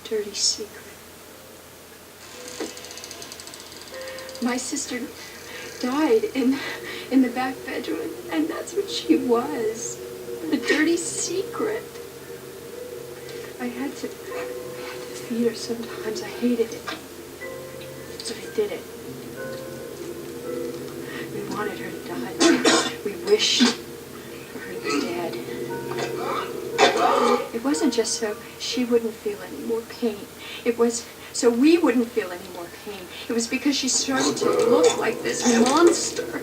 dirty secret. My sister died in the back bedroom, and that's what she was. The dirty secret. I had to feed her sometimes. I hated it. But I did it. We wanted her to die. We wished for her to be dead. It wasn't just so she wouldn't feel any more pain. It was so we wouldn't feel any more pain. It was because she started to look like this monster.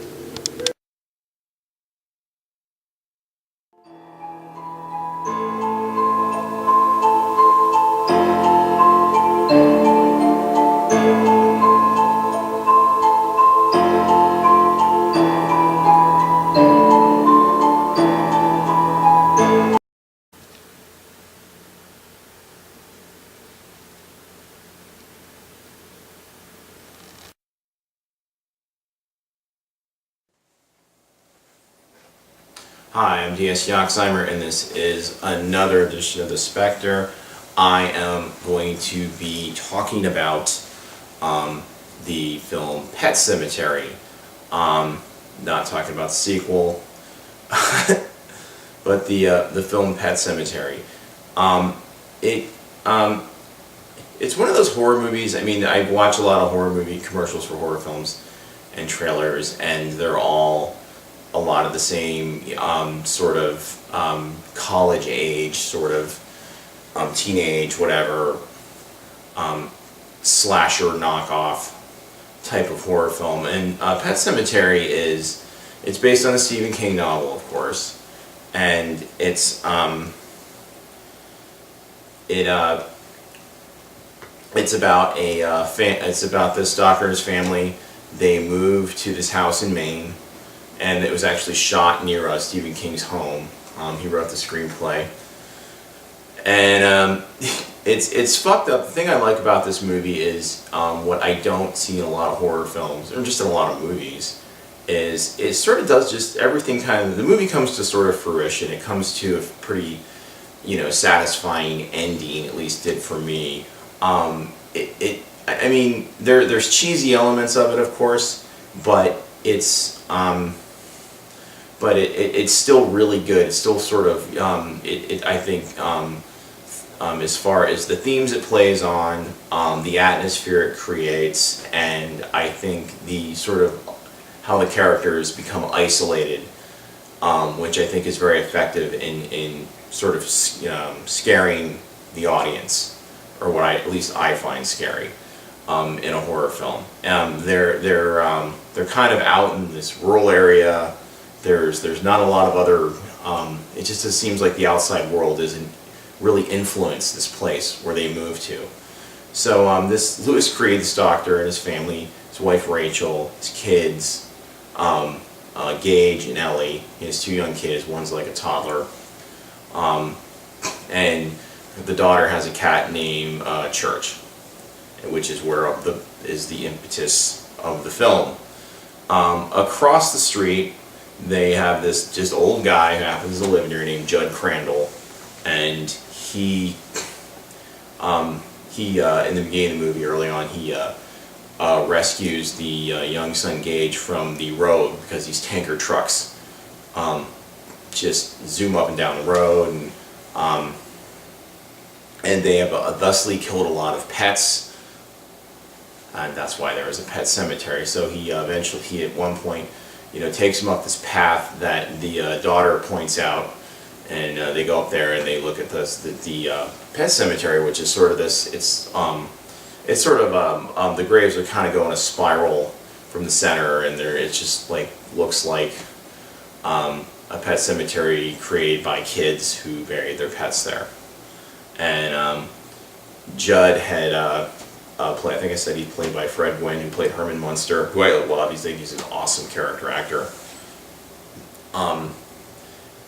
Hi, I'm D.S. Yoxheimer, and this is another edition of The Spectre. I am going to be talking about the film Pet Sematary. Not talking about the sequel, but the film Pet Sematary. It's one of those horror movies. I mean, I watch a lot of horror movie commercials for horror films and trailers, and they're all a lot of the same sort of college age, sort of teenage, whatever, slasher knockoff type of horror film. And Pet Sematary it's based on a Stephen King novel, of course, and it's about it's about this doctor and his family. They move to this house in Maine, and it was actually shot near Stephen King's home. He wrote the screenplay, and it's fucked up. The thing I like about this movie is what I don't see in a lot of horror films, or just in a lot of movies, is it sort of does just everything. Kind of the movie comes to sort of fruition. It comes to a pretty, satisfying ending. At least did for me. I mean, there's cheesy elements of it, of course, but it's still really good. It's still sort of I think as far as the themes it plays on, the atmosphere it creates, and I think the sort of how the characters become isolated, which I think is very effective in sort of scaring the audience, or what at least I find scary in a horror film. They're kind of out in this rural area. There's not a lot of other. It just seems like the outside world isn't really influenced this place where they move to. So this Louis Creed, this doctor, and his family, his wife Rachel, his kids, Gage and Ellie. He has two young kids. One's like a toddler, and the daughter has a cat named Church, which is where is the impetus of the film. Across the street, they have this just old guy who happens to live near named Judd Crandall, and he in the beginning of the movie, early on, he rescues the young son Gage from the road because these tanker trucks just zoom up and down the road, and they have thusly killed a lot of pets, and that's why there is a pet cemetery. So he eventually, at one point, takes him up this path that the daughter points out, and they go up there and they look at the pet cemetery, which is sort of this. It's sort of the graves are kind of go in a spiral from the center, and it just looks like a pet cemetery created by kids who buried their pets there. And Judd had I think I said he played by Fred Gwynne, who played Herman Munster, who I love. He's an awesome character actor.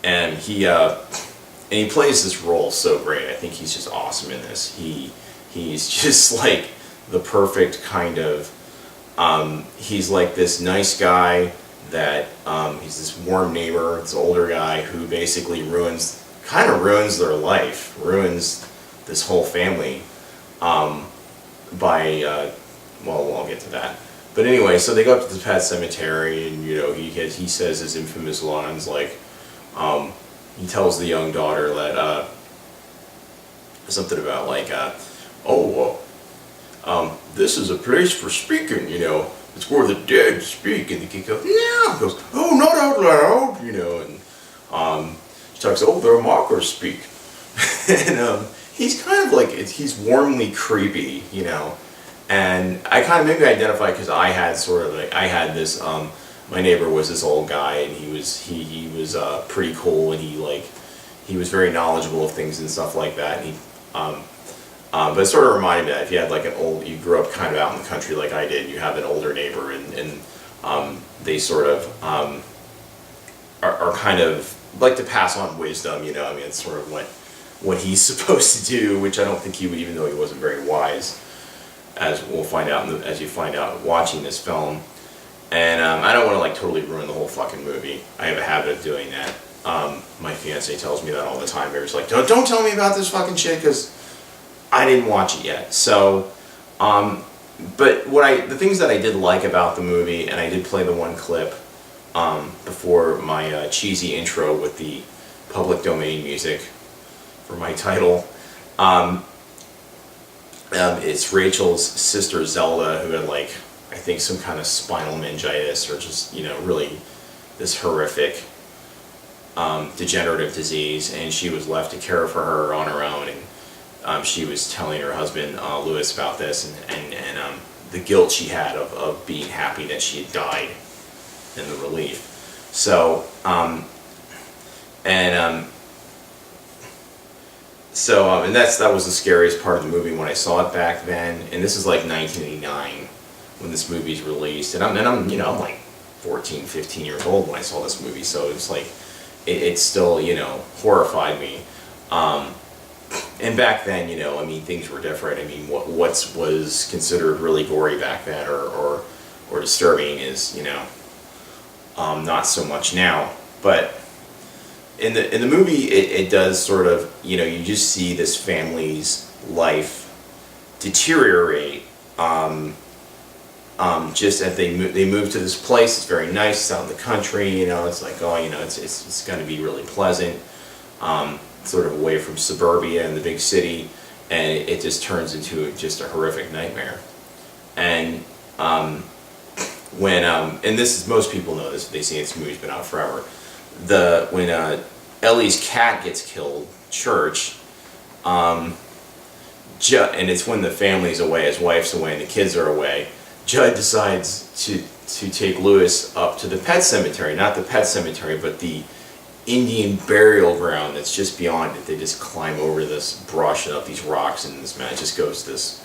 And he plays this role so great. I think he's just awesome in this. He's just like the perfect kind of. He's like this nice guy that he's this warm neighbor, this older guy who basically ruins their life, ruins this whole family. by, well, I'll get to that. But anyway, so they go up to the Pet Sematary, and he says his infamous lines like, he tells the young daughter that something about like, this is a place for speaking, it's where the dead speak, and the kid goes, yeah, he goes, oh, not out loud, and she talks, oh, their mockers speak, and he's kind of like, he's warmly creepy, and I kind of maybe identify because I had this, my neighbor was this old guy, and he was pretty cool, and he was very knowledgeable of things and stuff like that, and but it sort of reminded me that if you had like you grew up kind of out in the country like I did, you have an older neighbor, and they sort of are kind of like to pass on wisdom, it's sort of what he's supposed to do, which I don't think he would, even though he wasn't very wise, as we'll find out as you find out watching this film. And I don't want to like totally ruin the whole fucking movie. I have a habit of doing that. My fiance tells me that all the time. They're just like, don't tell me about this fucking shit because I didn't watch it yet. So, but the things that I did like about the movie, and I did play the one clip before my cheesy intro with the public domain music for my title. It's Rachel's sister Zelda, who had like, I think, some kind of spinal meningitis, or just really this horrific degenerative disease, and she was left to care for her on her own, and she was telling her husband Lewis about this, and the guilt she had of being happy that she had died, and the relief. So and that was the scariest part of the movie when I saw it back then, and this is like 1989 when this movie's released, and I'm like 14, 15 years old when I saw this movie, so it's like it still horrified me. And back then, things were different. What was considered really gory back then or disturbing is not so much now. But in the movie, it does sort of you just see this family's life deteriorate. Just as they move to this place, it's very nice. It's out in the country. It's like it's going to be really pleasant. Sort of away from suburbia and the big city, and it just turns into just a horrific nightmare. And when and this is, most people know this, they say this movie's been out forever. When Ellie's cat gets killed, Church, and it's when the family's away, his wife's away, and the kids are away. Judd decides to take Lewis up to the Pet Sematary, not the Pet Sematary, but the Indian burial ground that's just beyond it. They just climb over this brush and up these rocks, and this man just goes to this,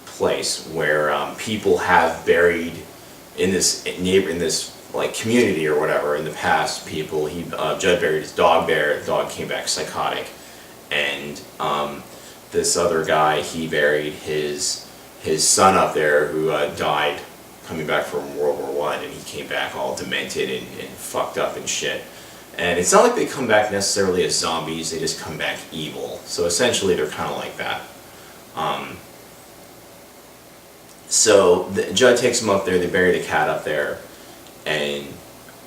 place where people have buried in this like community or whatever in the past. Judd buried his dog there. The dog came back psychotic, and this other guy, he buried his son up there who died coming back from World War I, and he came back all demented and fucked up and shit. And it's not like they come back necessarily as zombies, they just come back evil. So essentially they're kind of like that. So Judd takes him up there, they bury the cat up there, and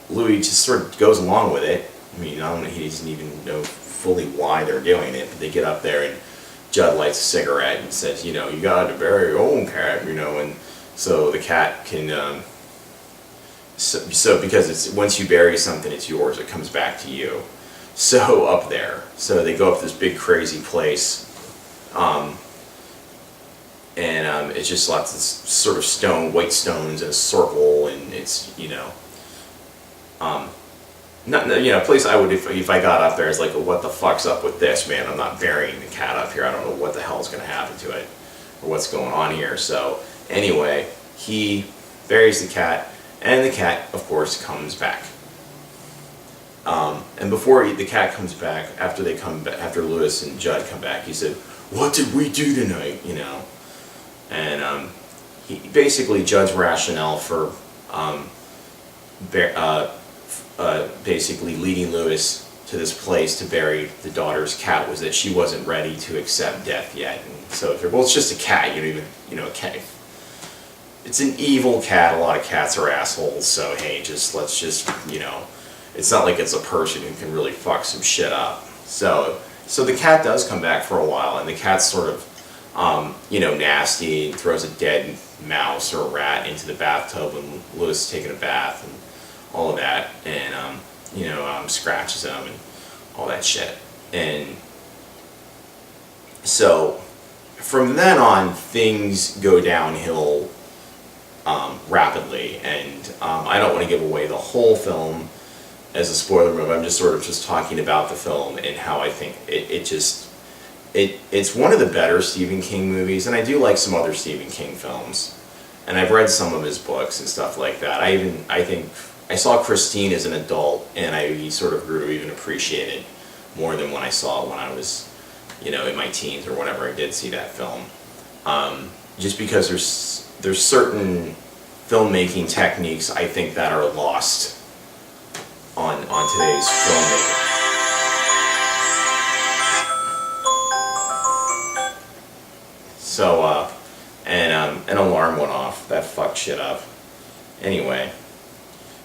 Louis just sort of goes along with it. He doesn't even know fully why they're doing it, but they get up there and Judd lights a cigarette and says, you gotta bury your own cat, and so the cat can, so because it's, once you bury something, it's yours, it comes back to you. So up there, so they go up this big crazy place, and it's just lots of sort of white stones in a circle, and it's, a place I would, if I got up there, it's like, well, what the fuck's up with this, man? I'm not burying the cat up here, I don't know what the hell's gonna happen to it, or what's going on here. So anyway, he buries the cat, and the cat, of course, comes back. And before the cat comes back, after Lewis and Judd come back, he said, "What did we do tonight?" And he basically, Judd's rationale for basically leading Lewis to this place to bury the daughter's cat was that she wasn't ready to accept death yet. And so if you're, well, it's just a cat. You don't even, you know, a cat. It's an evil cat. A lot of cats are assholes. So hey, let's just, you know, it's not like it's a person who can really fuck some shit up. So the cat does come back for a while, and the cat's sort of, you know, nasty, and throws a dead mouse or a rat into the bathtub when Lewis is taking a bath and all of that, and you know, scratches him and all that shit. And so from then on, things go downhill rapidly, and I don't want to give away the whole film as a spoiler movie. I'm just sort of just talking about the film and how I think it's one of the better Stephen King movies, and I do like some other Stephen King films, and I've read some of his books and stuff like that. I think I saw Christine as an adult, and I sort of grew to even appreciate it more than when I saw it when I was, you know, in my teens or whenever I did see that film. Just because there's certain filmmaking techniques I think that are lost on today's filmmaking. So, and an alarm went off. That fucked shit up. Anyway,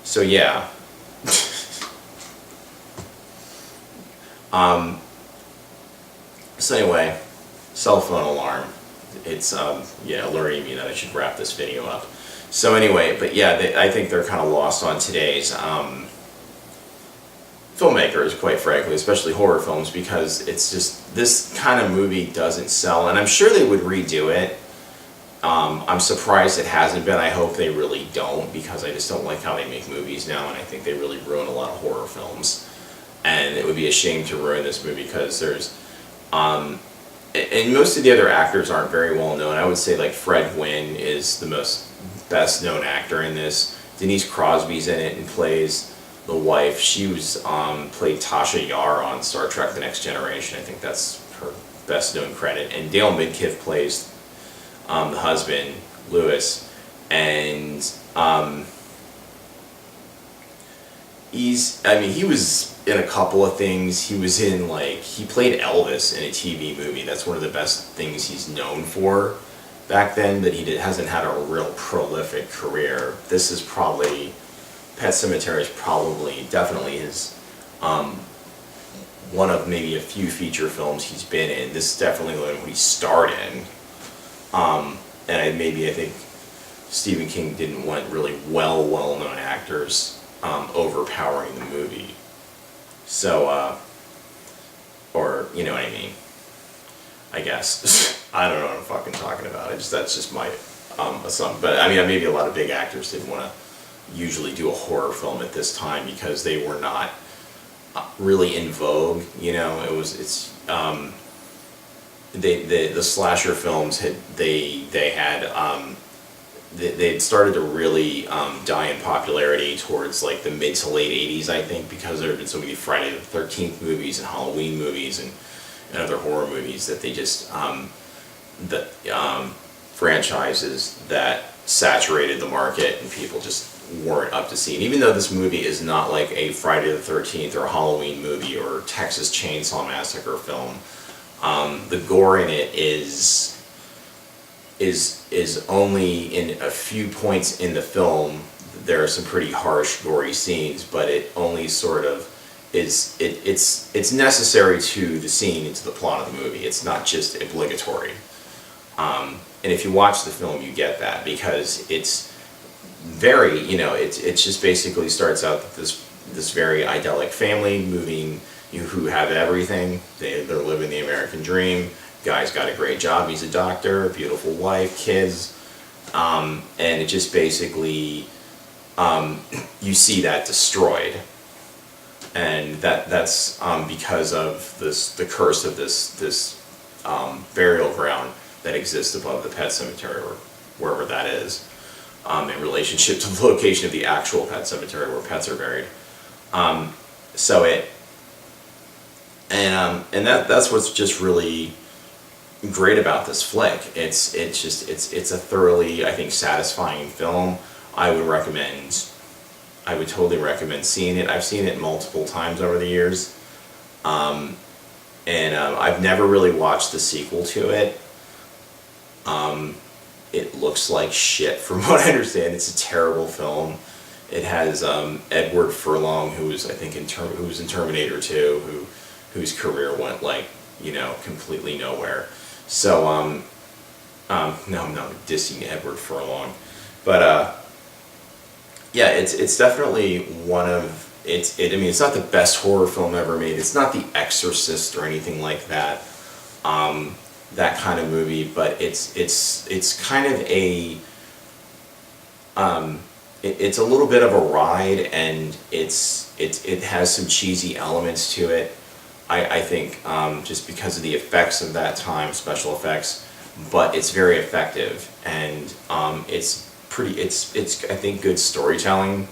so yeah. So anyway, cell phone alarm. It's, yeah, alerting me that I should wrap this video up. So anyway, but yeah, I think they're kind of lost on today's filmmakers, quite frankly, especially horror films, because it's just, this kind of movie doesn't sell, and I'm sure they would redo it. I'm surprised it hasn't been. I hope they really don't, because I just don't like how they make movies now, and I think they really ruin a lot of horror films. And it would be a shame to ruin this movie, because there's, and most of the other actors aren't very well known. I would say like Fred Gwynne is the best known actor in this. Denise Crosby's in it and plays the wife. She was played Tasha Yar on Star Trek: The Next Generation. I think that's her best known credit. And Dale Midkiff plays the husband, Lewis, and he was in a couple of things. He was in, like, he played Elvis in a TV movie. That's one of the best things he's known for back then, but he hasn't had a real prolific career. This is probably, Pet Sematary is probably, definitely his, one of maybe a few feature films he's been in. This is definitely the one he starred in. And I think Stephen King didn't want really well-known actors overpowering the movie. So, or, you know what I mean, I guess. I don't know what I'm fucking talking about. That's just my assumption. But I mean, maybe a lot of big actors didn't want to usually do a horror film at this time because they were not really in vogue. You know, the slasher films they'd started to really die in popularity towards like the mid to late 80s, I think, because there had been so many Friday the 13th movies and Halloween movies and other horror movies that they just franchises that saturated the market, and people just weren't up to see. And even though this movie is not like a Friday the 13th or a Halloween movie or Texas Chainsaw Massacre film, the gore in it is only in a few points in the film. There are some pretty harsh, gory scenes, but it only sort of is. It's necessary to the scene and to the plot of the movie. It's not just obligatory. And if you watch the film, you get that, because it's very, you know, it just basically starts out that this very idyllic family who have everything. They're living the American dream. Guy's got a great job. He's a doctor, a beautiful wife, kids, and it just basically you see that destroyed, and that's because of the curse of this burial ground that exists above the Pet Sematary, or wherever that is, in relationship to the location of the actual Pet Sematary where pets are buried. That's what's just really great about this flick. It's a thoroughly, I think, satisfying film. I would totally recommend seeing it. I've seen it multiple times over the years. And I've never really watched the sequel to it. It looks like shit from what I understand. It's a terrible film. It has Edward Furlong, who was I think who was in Terminator 2, whose career went like, completely nowhere. So no, I'm not dissing Edward Furlong, but yeah, it's definitely one of I mean, it's not the best horror film ever made. It's not The Exorcist or anything like that. That kind of movie, but it's kind of a it's a little bit of a ride, and it has some cheesy elements to it. I think just because of the effects of that time, special effects, but it's very effective, and it's I think good storytelling.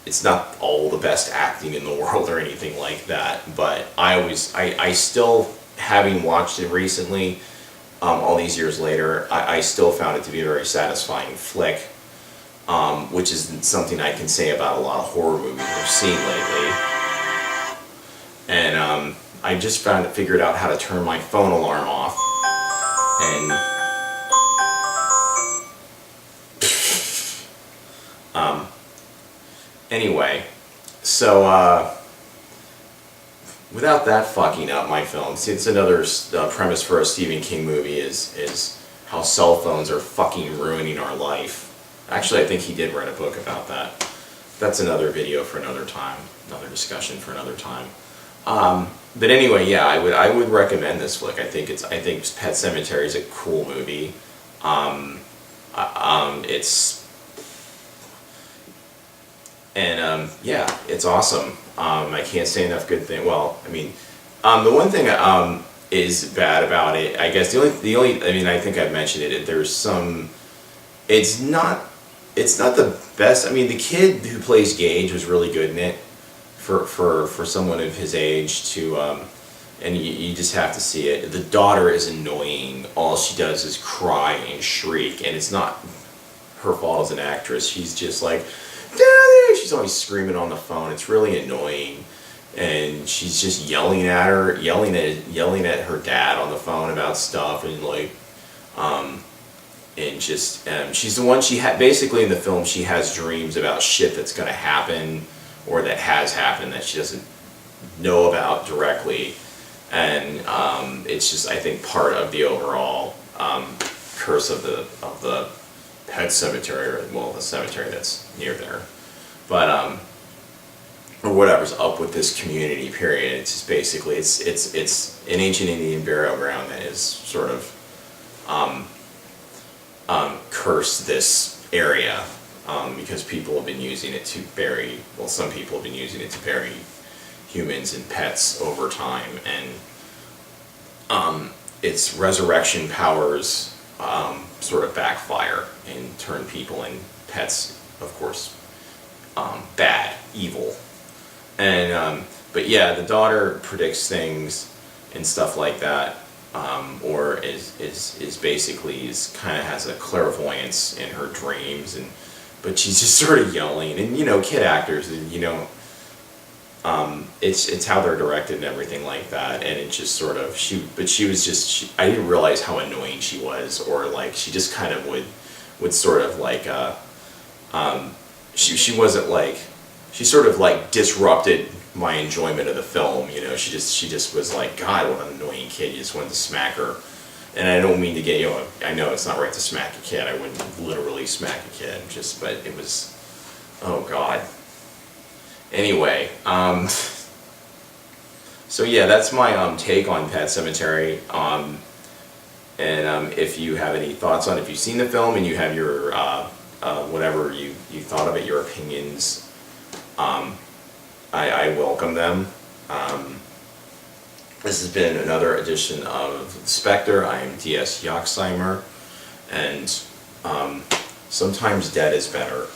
It's not all the best acting in the world or anything like that, but I still, having watched it recently, all these years later, I still found it to be a very satisfying flick, which isn't something I can say about a lot of horror movies I've seen lately. And I just figured out how to turn my phone alarm off, and anyway, so without that fucking up my film, see, it's another premise for a Stephen King movie is how cell phones are fucking ruining our life. Actually, I think he did write a book about that. That's another video for another time, another discussion for another time. But anyway, yeah, I would recommend this flick. I think Pet Sematary is a cool movie. Yeah, it's awesome. I can't say enough good thing. Well, I mean, the one thing is bad about it, I guess the only I mean, I think I've mentioned it. There's some. It's not the best. I mean, the kid who plays Gage was really good in it for someone of his age to. And you just have to see it. The daughter is annoying. All she does is cry and shriek, and it's not her fault as an actress. She's just like, Daddy! She's always screaming on the phone. It's really annoying, and she's just yelling at her dad on the phone about stuff, and like, and just she's the one basically in the film. She has dreams about shit that's gonna happen or that has happened that she doesn't know about directly. And it's just, I think, part of the overall curse of the Pet Sematary, or well, the cemetery that's near there, but or whatever's up with this community. Period. It's just basically it's an ancient Indian burial ground that is sort of cursed this area because people have been using it to bury. Well, some people have been using it to bury humans and pets over time, and its resurrection powers sort of backfire and turn people and pets, of course, bad, evil. And but yeah, the daughter predicts things and stuff like that, or is basically kind of has a clairvoyance in her dreams, but she's just sort of yelling, and kid actors, it's how they're directed and everything like that, and it just sort of I didn't realize how annoying she was, or like she just kind of would sort of like she wasn't like, she sort of like disrupted my enjoyment of the film. She just was like, God, what an annoying kid. You just wanted to smack her. And I don't mean to get, I know it's not right to smack a kid. I wouldn't literally smack a kid, but it was, oh God. Anyway, so yeah, that's my take on Pet Sematary. And if you have any thoughts on it, if you've seen the film and you have your whatever you thought of it, your opinions, I welcome them. This has been another edition of Spectre. I am D.S. Yoxheimer, and sometimes dead is better.